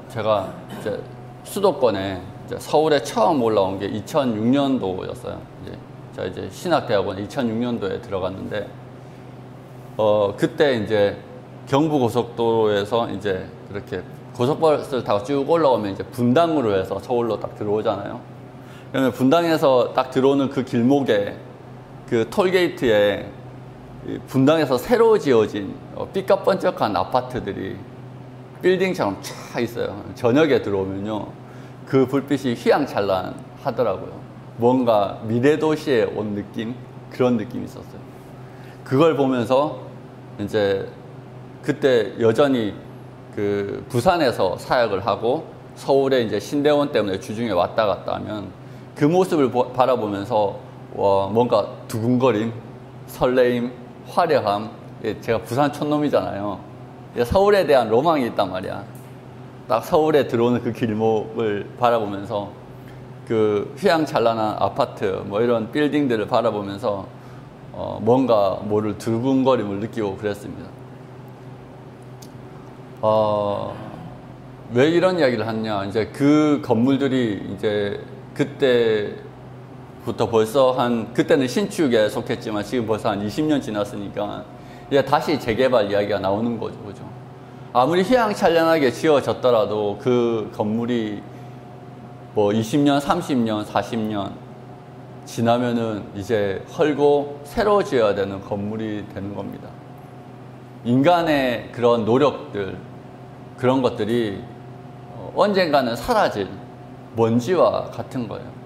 제가 이제 수도권에 이제 서울에 처음 올라온 게 2006년도였어요. 제가 이제 신학대학원 2006년도에 들어갔는데, 그때 이제 경부고속도로에서 이제 이렇게 고속버스를 타고 쭉 올라오면 이제 분당으로 해서 서울로 딱 들어오잖아요. 그러면 분당에서 딱 들어오는 그 길목에 그 톨게이트에 분당에서 새로 지어진 삐까뻔쩍한 아파트들이 빌딩처럼 쫙 있어요. 저녁에 들어오면요, 그 불빛이 휘황찬란하더라고요. 뭔가 미래도시에 온 느낌? 그런 느낌이 있었어요. 그걸 보면서 이제 그때 여전히 그 부산에서 사역을 하고 서울에 이제 신대원 때문에 주중에 왔다 갔다 하면 그 모습을 바라보면서 뭔가 두근거림, 설레임, 화려함. 제가 부산 촌놈이잖아요. 서울에 대한 로망이 있단 말이야. 딱 서울에 들어오는 그 길목을 바라보면서 그 휘황찬란한 아파트 뭐 이런 빌딩들을 바라보면서 뭔가 모를 두근거림을 느끼고 그랬습니다. 왜 이런 이야기를 하냐? 이제 그 건물들이 이제 그때부터 벌써 그때는 신축에 속했지만 지금 벌써 한 20년 지났으니까 이제 다시 재개발 이야기가 나오는 거죠. 그죠? 아무리 휘황찬란하게 지어졌더라도 그 건물이 뭐 20년, 30년, 40년 지나면은 이제 헐고 새로 지어야 되는 건물이 되는 겁니다. 인간의 그런 노력들, 그런 것들이 언젠가는 사라질 먼지와 같은 거예요.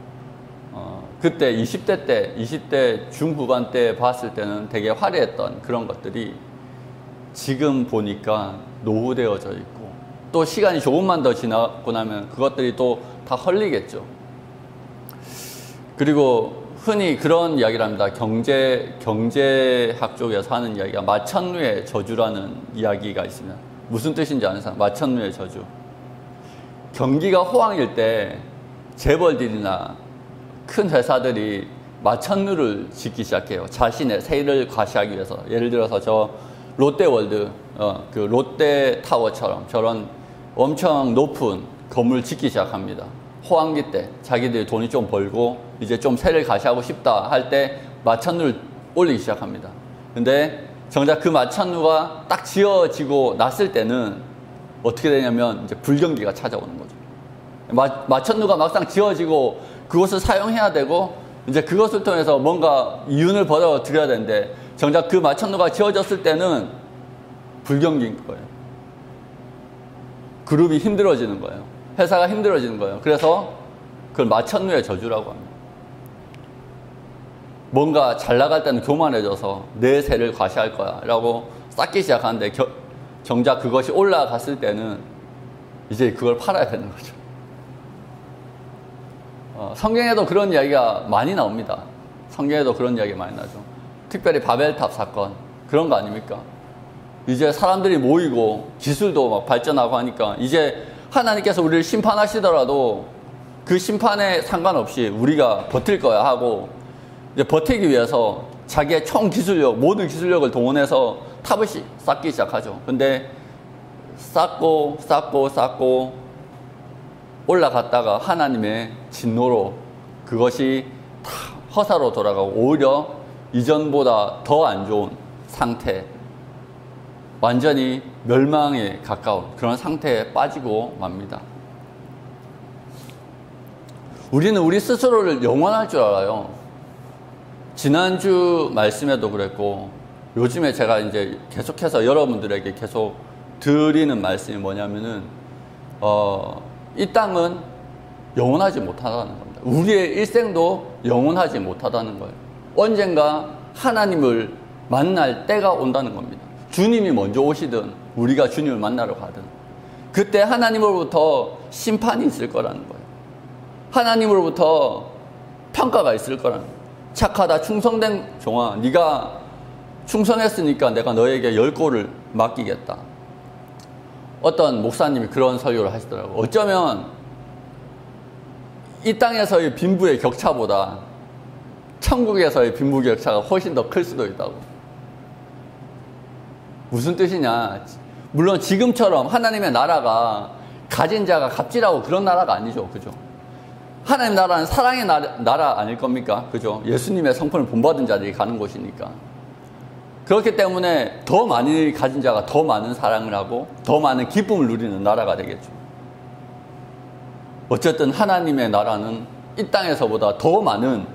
그때 20대 중후반 때 봤을 때는 되게 화려했던 그런 것들이 지금 보니까 노후되어져 있고, 또 시간이 조금만 더 지나고 나면 그것들이 또 다 헐리겠죠. 그리고 흔히 그런 이야기를 합니다. 경제학 쪽에서 하는 이야기가 마천루의 저주라는 이야기가 있습니다. 무슨 뜻인지 아는 사람? 마천루의 저주. 경기가 호황일 때 재벌들이나 큰 회사들이 마천루를 짓기 시작해요. 자신의 세를 과시하기 위해서. 예를 들어서 저 롯데월드, 그 롯데타워처럼 저런 엄청 높은 건물 짓기 시작합니다. 호황기 때 자기들이 돈이 좀 벌고 이제 좀 세를 과시하고 싶다 할 때 마천루를 올리기 시작합니다. 근데 정작 그 마천루가 딱 지어지고 났을 때는 어떻게 되냐면 이제 불경기가 찾아오는 거죠. 마천루가 막상 지어지고 그것을 사용해야 되고 이제 그것을 통해서 뭔가 이윤을 벌어들여야 되는데 정작 그 마천루가 지어졌을 때는 불경기인 거예요. 그룹이 힘들어지는 거예요. 회사가 힘들어지는 거예요. 그래서 그걸 마천루의 저주라고 합니다. 뭔가 잘 나갈 때는 교만해져서 내 세를 과시할 거야 라고 쌓기 시작하는데 정작 그것이 올라갔을 때는 이제 그걸 팔아야 되는 거죠. 성경에도 그런 이야기가 많이 나옵니다. 성경에도 그런 이야기 많이 나죠. 특별히 바벨탑 사건 그런 거 아닙니까? 이제 사람들이 모이고 기술도 막 발전하고 하니까 이제 하나님께서 우리를 심판하시더라도 그 심판에 상관없이 우리가 버틸 거야 하고 이제 버티기 위해서 자기의 총 기술력, 모든 기술력을 동원해서 탑을 쌓기 시작하죠. 근데 쌓고 올라갔다가 하나님의 진노로 그것이 다 허사로 돌아가고 오히려 이전보다 더 안 좋은 상태, 완전히 멸망에 가까운 그런 상태에 빠지고 맙니다. 우리는 우리 스스로를 영원할 줄 알아요. 지난주 말씀에도 그랬고 요즘에 제가 이제 계속해서 여러분들에게 계속 드리는 말씀이 뭐냐면은 이 땅은 영원하지 못하다는 겁니다. 우리의 일생도 영원하지 못하다는 거예요. 언젠가 하나님을 만날 때가 온다는 겁니다. 주님이 먼저 오시든 우리가 주님을 만나러 가든 그때 하나님으로부터 심판이 있을 거라는 거예요. 하나님으로부터 평가가 있을 거라는 거예요. 착하다 충성된 종아, 네가 충성했으니까 내가 너에게 10골을 맡기겠다. 어떤 목사님이 그런 설교를 하시더라고요. 어쩌면 이 땅에서의 빈부의 격차보다 천국에서의 빈부 격차가 훨씬 더 클 수도 있다고. 무슨 뜻이냐? 물론 지금처럼 하나님의 나라가 가진 자가 갑질하고 그런 나라가 아니죠. 그죠? 하나님 나라는 사랑의 나라 아닐 겁니까? 그죠? 예수님의 성품을 본받은 자들이 가는 곳이니까. 그렇기 때문에 더 많이 가진 자가 더 많은 사랑을 하고 더 많은 기쁨을 누리는 나라가 되겠죠. 어쨌든 하나님의 나라는 이 땅에서보다 더 많은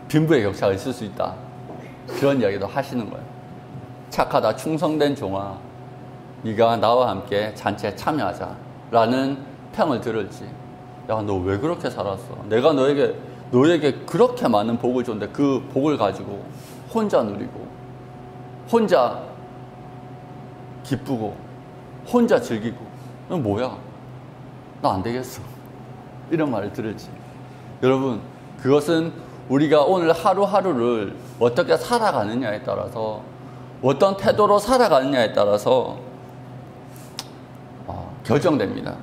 빈부의 격차가 있을 수 있다. 그런 이야기도 하시는 거예요. 착하다 충성된 종아, 네가 나와 함께 잔치에 참여하자 라는 평을 들을지, 야, 너 왜 그렇게 살았어? 내가 너에게 그렇게 많은 복을 줬는데 그 복을 가지고 혼자 누리고 혼자 기쁘고 혼자 즐기고, 너 뭐야? 나 안 되겠어. 이런 말을 들을지. 여러분, 그것은 우리가 오늘 하루하루를 어떻게 살아가느냐에 따라서, 어떤 태도로 살아가느냐에 따라서 결정됩니다.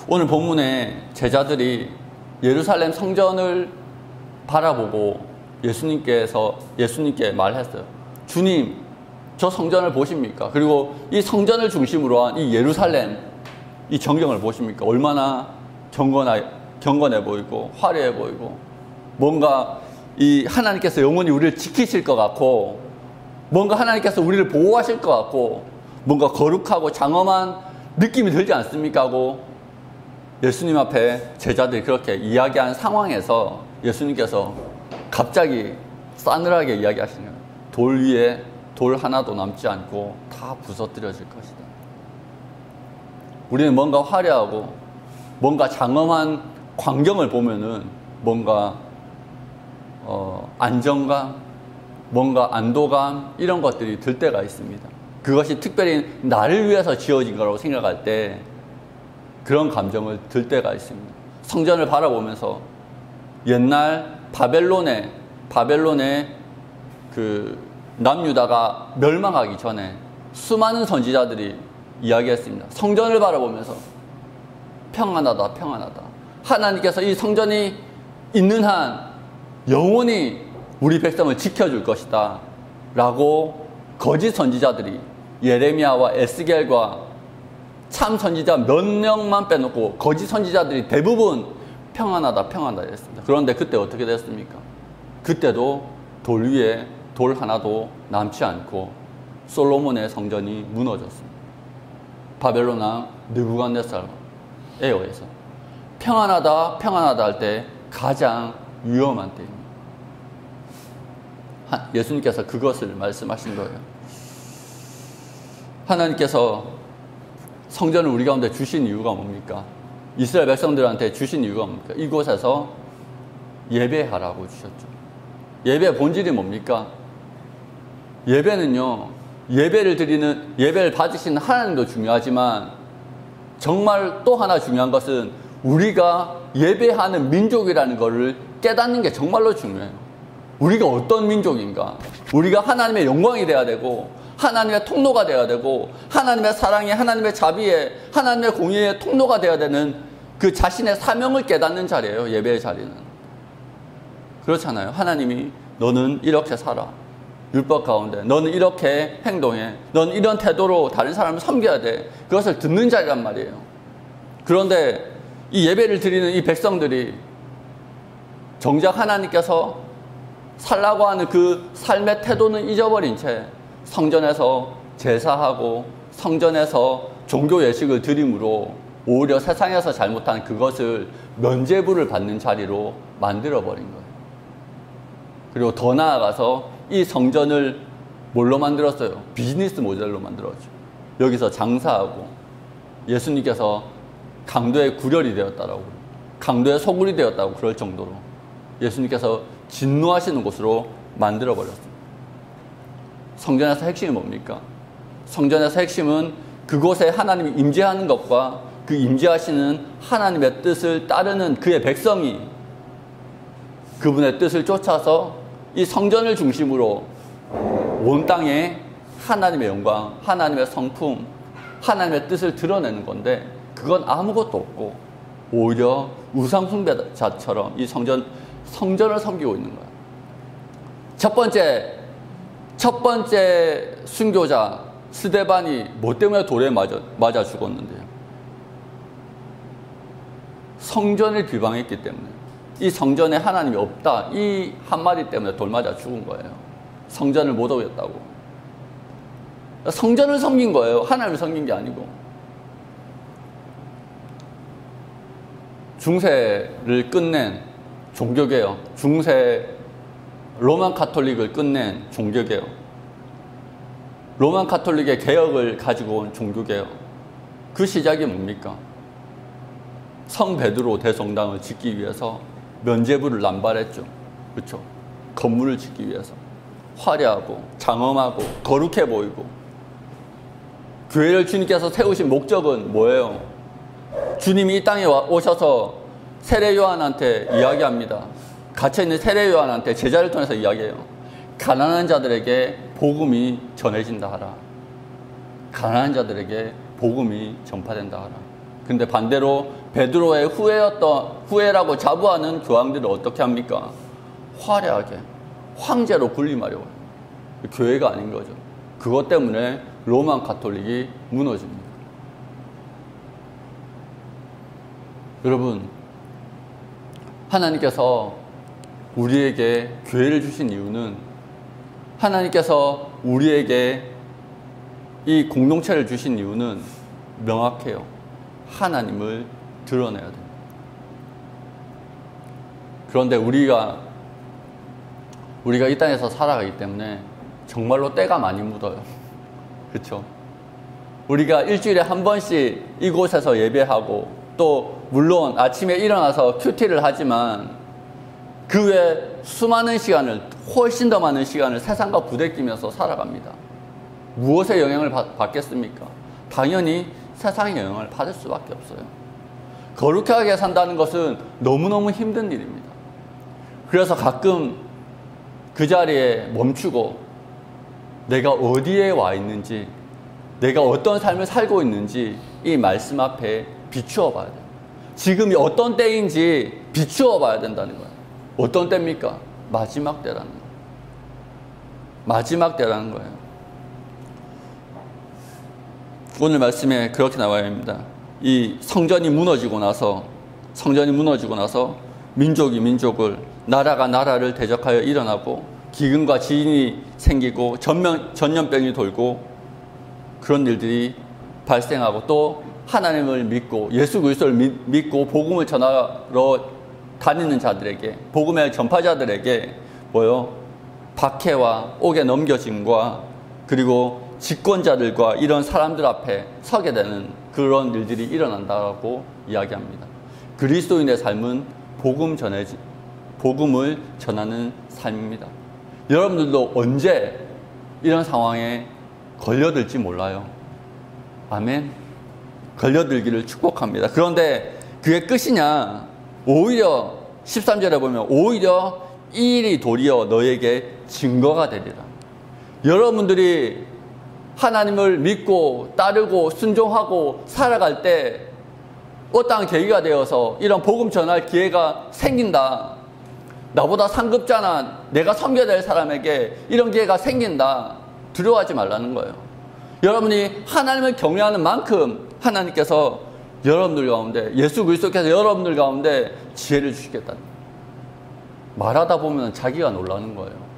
오늘 본문에 제자들이 예루살렘 성전을 바라보고 예수님께 말했어요. 주님, 저 성전을 보십니까? 그리고 이 성전을 중심으로 한 이 예루살렘, 이 전경을 보십니까? 얼마나 경건해 보이고 화려해 보이고, 뭔가 이 하나님께서 영원히 우리를 지키실 것 같고, 뭔가 하나님께서 우리를 보호하실 것 같고, 뭔가 거룩하고 장엄한 느낌이 들지 않습니까? 하고 예수님 앞에 제자들이 그렇게 이야기한 상황에서 예수님께서 갑자기 싸늘하게 이야기하시는 거예요. 돌 위에 돌 하나도 남지 않고 다 부서뜨려질 것이다. 우리는 뭔가 화려하고 뭔가 장엄한 광경을 보면은 뭔가 안정감, 뭔가 안도감, 이런 것들이 들 때가 있습니다. 그것이 특별히 나를 위해서 지어진 거라고 생각할 때 그런 감정을 들 때가 있습니다. 성전을 바라보면서 옛날 바벨론의 그 남유다가 멸망하기 전에 수많은 선지자들이 이야기했습니다. 성전을 바라보면서 평안하다, 평안하다. 하나님께서 이 성전이 있는 한 영원히 우리 백성을 지켜줄 것이다 라고 거짓 선지자들이, 예레미야와 에스겔과 참 선지자 몇 명만 빼놓고 거짓 선지자들이 대부분 평안하다, 평안하다 했습니다. 그런데 그때 어떻게 됐습니까? 그때도 돌 위에 돌 하나도 남지 않고 솔로몬의 성전이 무너졌습니다. 바벨론 왕 느부갓네살에 의해서. 평안하다, 평안하다 할 때 가장 위험한 때입니다. 예수님께서 그것을 말씀하신 거예요. 하나님께서 성전을 우리 가운데 주신 이유가 뭡니까? 이스라엘 백성들한테 주신 이유가 뭡니까? 이곳에서 예배하라고 주셨죠. 예배의 본질이 뭡니까? 예배는요, 예배를 받으시는 하나님도 중요하지만 정말 또 하나 중요한 것은 우리가 예배하는 민족이라는 것을 깨닫는 게 정말로 중요해요. 우리가 어떤 민족인가? 우리가 하나님의 영광이 돼야 되고, 하나님의 통로가 돼야 되고, 하나님의 사랑에, 하나님의 자비에, 하나님의 공의의 통로가 돼야 되는 그 자신의 사명을 깨닫는 자리예요. 예배의 자리는. 그렇잖아요. 하나님이 너는 이렇게 살아. 율법 가운데 너는 이렇게 행동해. 너는 이런 태도로 다른 사람을 섬겨야 돼. 그것을 듣는 자리란 말이에요. 그런데 이 예배를 드리는 이 백성들이 정작 하나님께서 살라고 하는 그 삶의 태도는 잊어버린 채 성전에서 제사하고 성전에서 종교 예식을 드림으로 오히려 세상에서 잘못한 그것을 면죄부를 받는 자리로 만들어버린 거예요. 그리고 더 나아가서 이 성전을 뭘로 만들었어요? 비즈니스 모델로 만들었죠. 여기서 장사하고, 예수님께서 강도의 구렬이 되었다라고, 강도의 소굴이 되었다고 그럴 정도로 예수님께서 진노하시는 곳으로 만들어버렸습니다. 성전에서 핵심이 뭡니까? 성전에서 핵심은 그곳에 하나님이 임재하는 것과 그 임재하시는 하나님의 뜻을 따르는 그의 백성이 그분의 뜻을 쫓아서 이 성전을 중심으로 온 땅에 하나님의 영광, 하나님의 성품, 하나님의 뜻을 드러내는 건데, 그건 아무것도 없고 오히려 우상숭배자처럼 이 성전을 섬기고 있는 거야. 첫 번째 순교자 스데반이 뭐 때문에 돌에 맞아 죽었는데요? 성전을 비방했기 때문에, 이 성전에 하나님이 없다, 이 한마디 때문에 돌 맞아 죽은 거예요. 성전을 못 어겼다고. 성전을 섬긴 거예요. 하나님을 섬긴 게 아니고. 중세를 끝낸 종교개혁, 중세 로만 카톨릭을 끝낸 종교개혁, 로만 카톨릭의 개혁을 가지고 온 종교개혁, 그 시작이 뭡니까? 성 베드로 대성당을 짓기 위해서 면죄부를 남발했죠. 그렇죠? 건물을 짓기 위해서 화려하고 장엄하고 거룩해 보이고. 교회를 주님께서 세우신 목적은 뭐예요? 주님이 이 땅에 오셔서 세례 요한한테 이야기합니다. 갇혀있는 세례 요한한테 제자를 통해서 이야기해요. 가난한 자들에게 복음이 전해진다 하라. 가난한 자들에게 복음이 전파된다 하라. 근데 반대로 베드로의 후회라고 자부하는 교황들은 어떻게 합니까? 화려하게 황제로 군림하려고 해요. 교회가 아닌 거죠. 그것 때문에 로만 가톨릭이 무너집니다. 여러분, 하나님께서 우리에게 교회를 주신 이유는, 하나님께서 우리에게 이 공동체를 주신 이유는 명확해요. 하나님을 드러내야 됩니다. 그런데 우리가 이 땅에서 살아가기 때문에 정말로 때가 많이 묻어요. 그렇죠? 우리가 일주일에 한 번씩 이곳에서 예배하고, 또 물론 아침에 일어나서 큐티를 하지만 그 외에 수많은 시간을, 훨씬 더 많은 시간을 세상과 부대끼면서 살아갑니다. 무엇에 영향을 받겠습니까? 당연히 세상의 영향을 받을 수밖에 없어요. 거룩하게 산다는 것은 너무너무 힘든 일입니다. 그래서 가끔 그 자리에 멈추고 내가 어디에 와 있는지, 내가 어떤 삶을 살고 있는지 이 말씀 앞에 비추어 봐야 돼요. 지금이 어떤 때인지 비추어 봐야 된다는 거예요. 어떤 때입니까? 마지막 때라는 거예요. 마지막 때라는 거예요. 오늘 말씀에 그렇게 나와야 합니다. 이 성전이 무너지고 나서 민족이 민족을, 나라가 나라를 대적하여 일어나고, 기근과 지진이 생기고 전염병이 돌고, 그런 일들이 발생하고, 또 하나님을 믿고 예수 그리스도를 믿고 복음을 전하러 다니는 자들에게, 복음의 전파자들에게 박해와 옥에 넘겨짐과, 그리고 집권자들과 이런 사람들 앞에 서게 되는 그런 일들이 일어난다고 이야기합니다. 그리스도인의 삶은 복음을 전하는 삶입니다. 여러분들도 언제 이런 상황에 걸려들지 몰라요. 아멘. 걸려들기를 축복합니다. 그런데 그게 끝이냐? 오히려 13절에 보면 오히려 이 일이 도리어 너에게 증거가 되리라. 여러분들이 하나님을 믿고 따르고 순종하고 살아갈 때 어떠한 계기가 되어서 이런 복음 전할 기회가 생긴다. 나보다 상급자나 내가 섬겨야 될 사람에게 이런 기회가 생긴다. 두려워하지 말라는 거예요. 여러분이 하나님을 경외하는 만큼 하나님께서 여러분들 가운데, 예수 그리스도께서 여러분들 가운데 지혜를 주시겠다는 거예요. 말하다 보면 자기가 놀라는 거예요.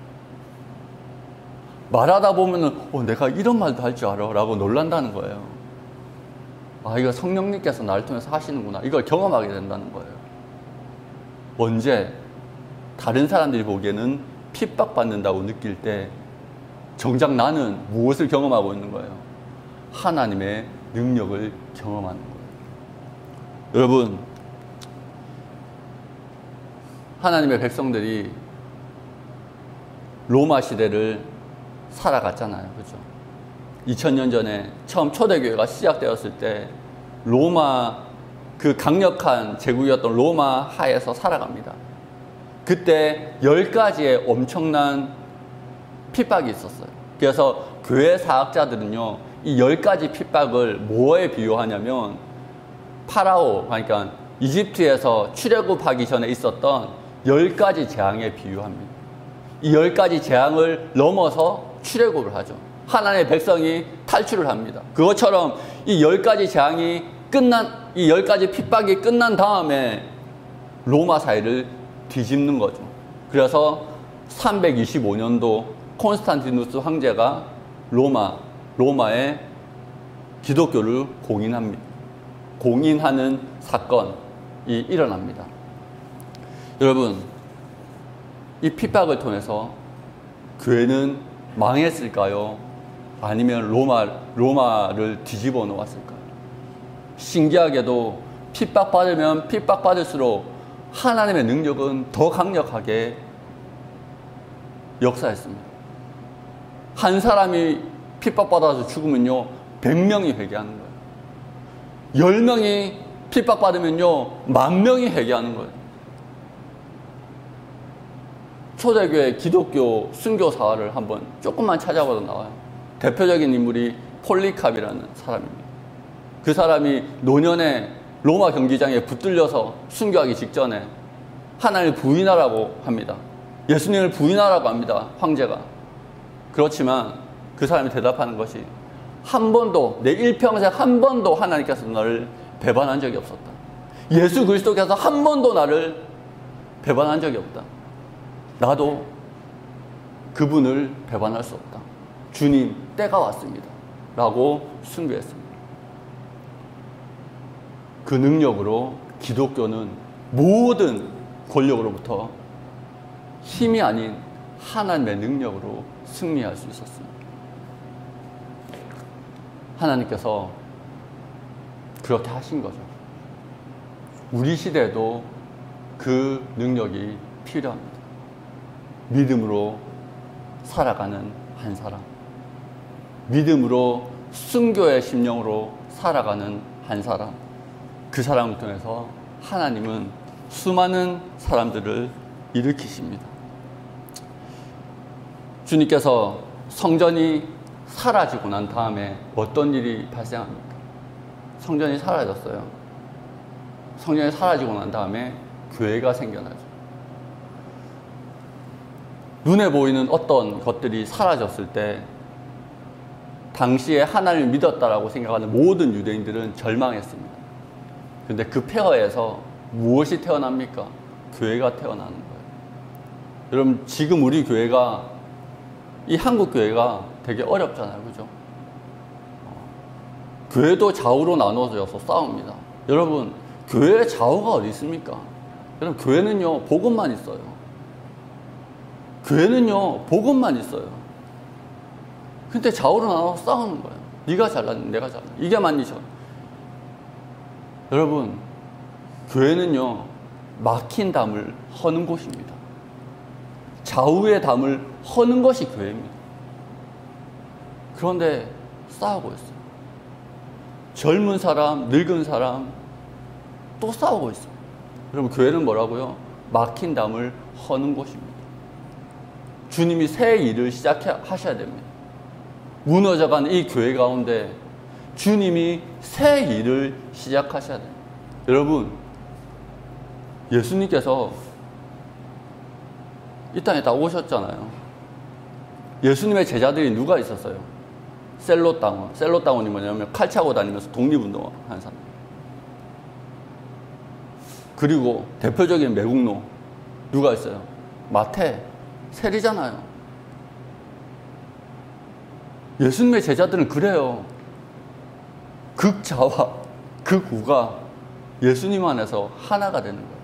말하다 보면 내가 이런 말도 할 줄 알아 라고 놀란다는 거예요. 아, 이거 성령님께서 나를 통해서 하시는구나, 이걸 경험하게 된다는 거예요. 언제? 다른 사람들이 보기에는 핍박받는다고 느낄 때 정작 나는 무엇을 경험하고 있는 거예요? 하나님의 능력을 경험하는 거예요. 여러분, 하나님의 백성들이 로마 시대를 살아갔잖아요. 그죠? 2000년 전에 처음 초대교회가 시작되었을 때 로마, 그 강력한 제국이었던 로마 하에서 살아갑니다. 그때 10가지의 엄청난 핍박이 있었어요. 그래서 교회 사학자들은요, 이 10가지 핍박을 뭐에 비유하냐면 파라오, 그러니까 이집트에서 출애굽하기 전에 있었던 10가지 재앙에 비유합니다. 이 10가지 재앙을 넘어서 출애굽을 하죠. 하나님의 백성이 탈출을 합니다. 그것처럼 이 10가지 재앙이 이 10가지 핍박이 끝난 다음에 로마 사회를 뒤집는 거죠. 그래서 325년도 콘스탄티누스 황제가 로마에 기독교를 공인하는 사건이 일어납니다. 여러분, 이 핍박을 통해서 교회는 망했을까요? 아니면 로마를 뒤집어 놓았을까요? 신기하게도 핍박받으면 핍박받을수록 하나님의 능력은 더 강력하게 역사했습니다. 한 사람이 핍박받아서 죽으면요, 100명이 회개하는 거예요. 10명이 핍박받으면요, 10,000명이 회개하는 거예요. 초대교회 기독교 순교사를 한번 조금만 찾아봐도 나와요. 대표적인 인물이 폴리캅이라는 사람입니다. 그 사람이 노년에 로마 경기장에 붙들려서 순교하기 직전에 하나님을 부인하라고 합니다. 예수님을 부인하라고 합니다. 황제가. 그렇지만 그 사람이 대답하는 것이 한 번도, 내 일평생 한 번도 하나님께서 나를 배반한 적이 없었다. 예수 그리스도께서 한 번도 나를 배반한 적이 없다. 나도 그분을 배반할 수 없다. 주님, 때가 왔습니다. 라고 순교했습니다. 그 능력으로 기독교는 모든 권력으로부터 힘이 아닌 하나님의 능력으로 승리할 수 있었습니다. 하나님께서 그렇게 하신 거죠. 우리 시대에도 그 능력이 필요합니다. 믿음으로 살아가는 한 사람, 믿음으로 순교의 심령으로 살아가는 한 사람, 그 사람을 통해서 하나님은 수많은 사람들을 일으키십니다. 주님께서 성전이 사라지고 난 다음에 어떤 일이 발생합니까? 성전이 사라졌어요. 성전이 사라지고 난 다음에 교회가 생겨나죠. 눈에 보이는 어떤 것들이 사라졌을 때 당시에 하나님을 믿었다라고 생각하는 모든 유대인들은 절망했습니다. 그런데 그 폐허에서 무엇이 태어납니까? 교회가 태어나는 거예요. 여러분, 지금 우리 교회가, 이 한국 교회가 되게 어렵잖아요. 그죠? 교회도 좌우로 나눠져서 싸웁니다. 여러분, 교회에 좌우가 어디 있습니까? 여러분, 교회는요, 복음만 있어요. 교회는요, 복음만 있어요. 근데 좌우로 나눠서 싸우는 거예요. 네가 잘났네, 내가 잘났네. 이게 맞니죠? 여러분, 교회는요, 막힌 담을 허는 곳입니다. 좌우의 담을 허는 것이 교회입니다. 그런데 싸우고 있어요. 젊은 사람, 늙은 사람 또 싸우고 있어요. 여러분, 교회는 뭐라고요? 막힌 담을 허는 곳입니다. 주님이 새 일을 시작하셔야 됩니다. 무너져간 이 교회 가운데 주님이 새 일을 시작하셔야 됩니다. 여러분, 예수님께서 이 땅에 다 오셨잖아요. 예수님의 제자들이 누가 있었어요? 셀롯당원. 셀롯당원이 뭐냐면 칼 차고 다니면서 독립운동 하는 사람. 그리고 대표적인 매국노 누가 있어요? 마태, 세리잖아요. 예수님의 제자들은 그래요. 극좌와 극우가 예수님 안에서 하나가 되는 거예요.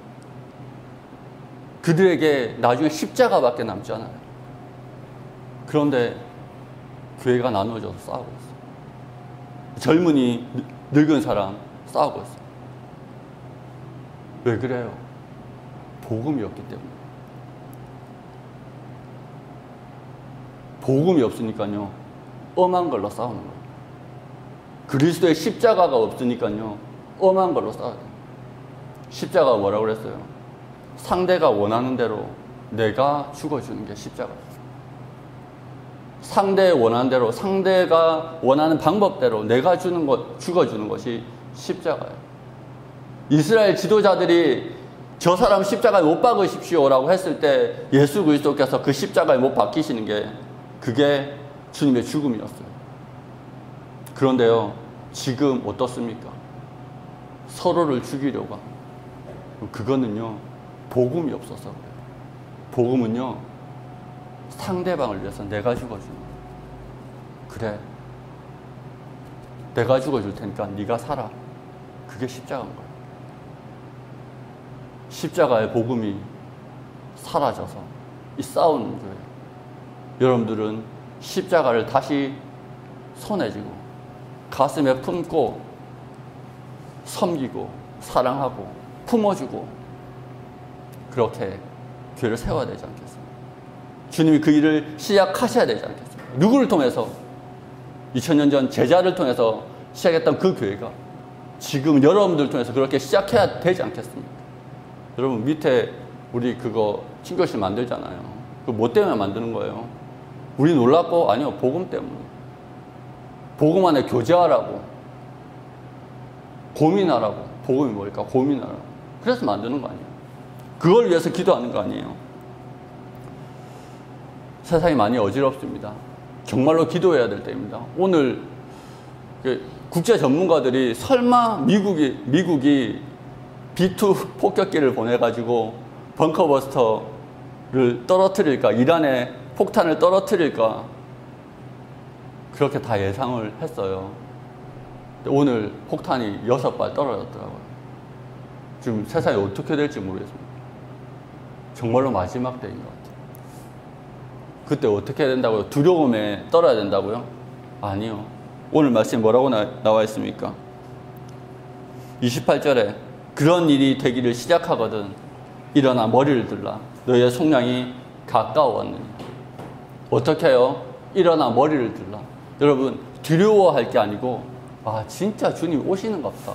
그들에게 나중에 십자가밖에 남지 않아요. 그런데 교회가 나누어져서 싸우고 있어요. 젊은이, 늙은 사람 싸우고 있어요. 왜 그래요? 복음이 없기 때문에. 복음이 없으니까요, 엄한 걸로 싸우는 거예요. 그리스도의 십자가가 없으니까요, 엄한 걸로 싸워야 돼요. 십자가가 뭐라고 그랬어요? 상대가 원하는 대로 내가 죽어주는 게 십자가예요. 상대가 원하는 대로, 상대가 원하는 방법대로 내가 죽어주는 것이 십자가예요. 이스라엘 지도자들이 저 사람 십자가에 못 박으십시오라고 했을 때 예수 그리스도께서 그 십자가에 못 박히시는 게 그게 주님의 죽음이었어요. 그런데요, 지금 어떻습니까? 서로를 죽이려고 합니다. 그거는요, 복음이 없어서 그래요. 복음은요, 상대방을 위해서 내가 죽어주는 거예요. 그래, 내가 죽어줄 테니까 네가 살아. 그게 십자가인 거예요. 십자가의 복음이 사라져서 이 싸우는 거예요. 여러분들은 십자가를 다시 손에 쥐고 가슴에 품고 섬기고 사랑하고 품어주고 그렇게 교회를 세워야 되지 않겠습니까? 주님이 그 일을 시작하셔야 되지 않겠습니까? 누구를 통해서? 2000년 전 제자를 통해서 시작했던 그 교회가 지금 여러분들 통해서 그렇게 시작해야 되지 않겠습니까? 여러분 밑에 우리 그거 친교실 만들잖아요. 그 뭐 때문에 만드는 거예요? 우리 놀랍고 아니요, 복음 때문에. 복음 안에 교제하라고, 고민하라고. 복음이 뭘까? 고민하라고. 그래서 만드는 거 아니에요? 그걸 위해서 기도하는 거 아니에요? 세상이 많이 어지럽습니다. 정말로 기도해야 될 때입니다. 오늘 국제 전문가들이 설마 미국이 B2 폭격기를 보내가지고 벙커버스터를 떨어뜨릴까, 이란에 폭탄을 떨어뜨릴까, 그렇게 다 예상을 했어요. 오늘 폭탄이 6발 떨어졌더라고요. 지금 세상이 어떻게 될지 모르겠습니다. 정말로 마지막 때인 것 같아요. 그때 어떻게 해야 된다고요? 두려움에 떨어야 된다고요? 아니요. 오늘 말씀에 뭐라고 나와 있습니까? 28절에 그런 일이 되기를 시작하거든 일어나 머리를 들라 너희의 속량이 가까웠느니. 어떻게 해요? 일어나 머리를 들라. 여러분 두려워할 게 아니고 아 진짜 주님 오시는갑다.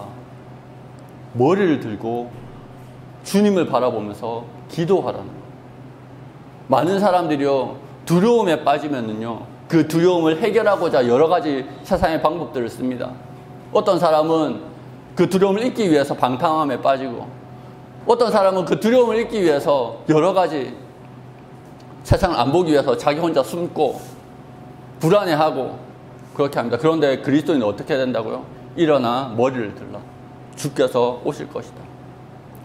머리를 들고 주님을 바라보면서 기도하라는 거예요. 많은 사람들이요 두려움에 빠지면은요 그 두려움을 해결하고자 여러 가지 세상의 방법들을 씁니다. 어떤 사람은 그 두려움을 잊기 위해서 방탕함에 빠지고, 어떤 사람은 그 두려움을 잊기 위해서 여러 가지 세상을 안 보기 위해서 자기 혼자 숨고 불안해하고 그렇게 합니다. 그런데 그리스도인은 어떻게 해야 된다고요? 일어나 머리를 들라. 주께서 오실 것이다.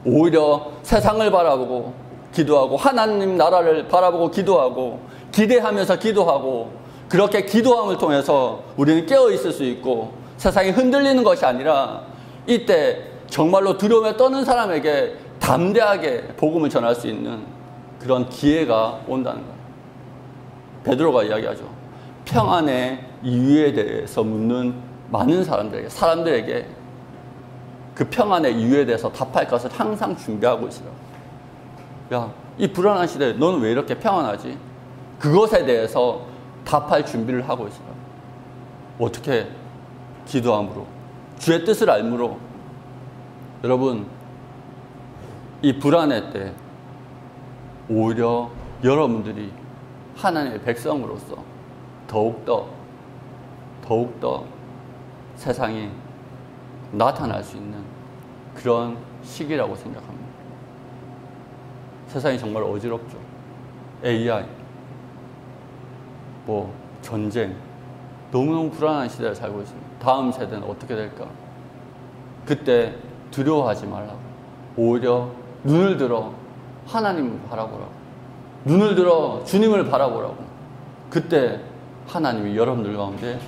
오히려 세상을 바라보고 기도하고 하나님 나라를 바라보고 기도하고 기대하면서 기도하고, 그렇게 기도함을 통해서 우리는 깨어있을 수 있고 세상이 흔들리는 것이 아니라 이때 정말로 두려움에 떠는 사람에게 담대하게 복음을 전할 수 있는 그런 기회가 온다는 거예요. 베드로가 이야기하죠. 평안의 이유에 대해서 묻는 많은 사람들에게 그 평안의 이유에 대해서 답할 것을 항상 준비하고 있어요. 야, 이 불안한 시대에 너는 왜 이렇게 평안하지? 그것에 대해서 답할 준비를 하고 있어요. 어떻게? 기도함으로, 주의 뜻을 알므로. 여러분, 이 불안의 때 오히려 여러분들이 하나님의 백성으로서 더욱더 세상이 나타날 수 있는 그런 시기라고 생각합니다. 세상이 정말 어지럽죠. AI, 전쟁, 너무너무 불안한 시대를 살고 있습니다. 다음 세대는 어떻게 될까? 그때 두려워하지 말라고. 오히려 눈을 들어 하나님을 바라보라고. 눈을 들어 주님을 바라보라고. 그때 하나님이 여러분들 가운데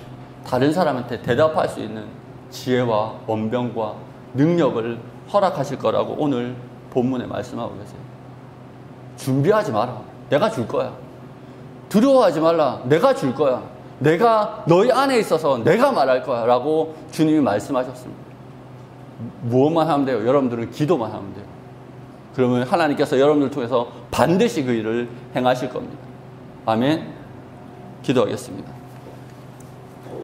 다른 사람한테 대답할 수 있는 지혜와 언변과 능력을 허락하실 거라고 오늘 본문에 말씀하고 계세요. 준비하지 마라. 내가 줄 거야. 두려워하지 말라. 내가 줄 거야. 내가 너희 안에 있어서 내가 말할 거야 라고 주님이 말씀하셨습니다. 무엇만 하면 돼요? 여러분들은 기도만 하면 돼요. 그러면 하나님께서 여러분들 통해서 반드시 그 일을 행하실 겁니다. 아멘. 기도하겠습니다.